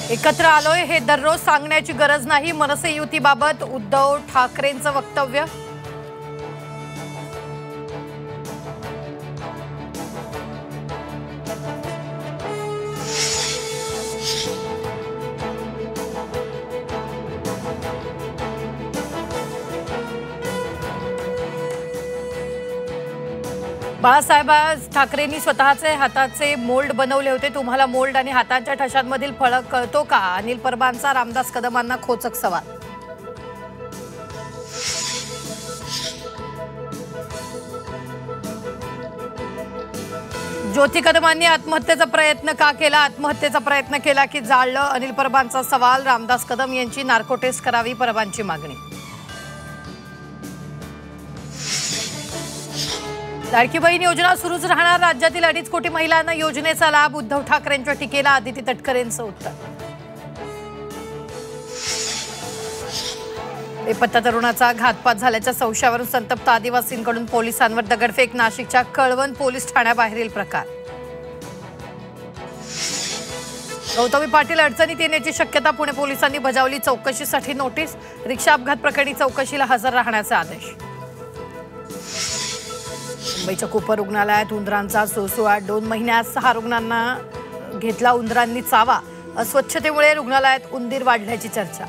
एकत्र आलोय हे दररोज सांगण्याची गरज नाही, मनसे युतीबाबत उद्धव ठाकरेंचं वक्तव्य। बाळासाहेब ठाकरेंनी स्वतःचे हाताचे मोल्ड बनवले होते। तुम्हाला मोल्ड आणि हातांच्या ठशांमधील फरक कळतो का? अनिल परबांचा रामदास कदमांना खोचक सवाल। ज्योती कदमांनी आत्महत्येचा प्रयत्न का केला? आत्महत्येचा प्रयत्न केला की जाळलं? अनिल परबांचा सवाल। रामदास कदम यांची नार्को टेस्ट करावी, परबांची मागणी। लाडकी बहीण योजना सुरूच राहणार, राज्यातील 2.5 कोटी महिलांना योजनेचा लाभ। उद्धव ठाकरेंच्या टीकेला आदिती तटकरेंचं उत्तर। बेपत्ता तरुणाचा घातपात झाल्याच्या संशयावरून संतप्त आदिवासींकडून पोलिसांवर दगडफेक। नाशिकच्या कळवण पोलीस ठाण्याबाहेरील प्रकार। गौतमी पाटील अडचणीत येण्याची शक्यता, पुणे पोलिसांनी बजावली चौकशीसाठी नोटीस। रिक्षा अपघात प्रकरणी चौकशीला हजर राहण्याचे आदेश। मुंबईच्या कूपर रुग्णालयात उंदरांचा सुळसुळाट, 2 महिन्यात 6 रुग्णांना घेतला उंदरांनी चावा। अस्वच्छतेमुळे रुग्णालयात उंदीर वाढल्याची चर्चा।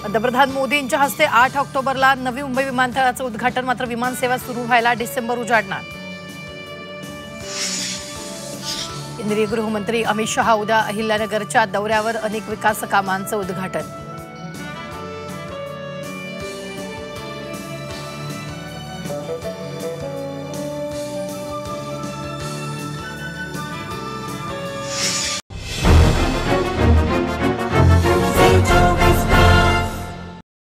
पंतप्रधान मोदींच्या हस्ते 8 ऑक्टोबरला नवी मुंबई विमानतळाचं उद्घाटन, मात्र विमानसेवा सुरू व्हायला डिसेंबर उजाडणार। केंद्रीय गृहमंत्री अमित शहा उद्या अहिल्यानगरच्या दौऱ्यावर, अनेक विकास कामांचं उद्घाटन।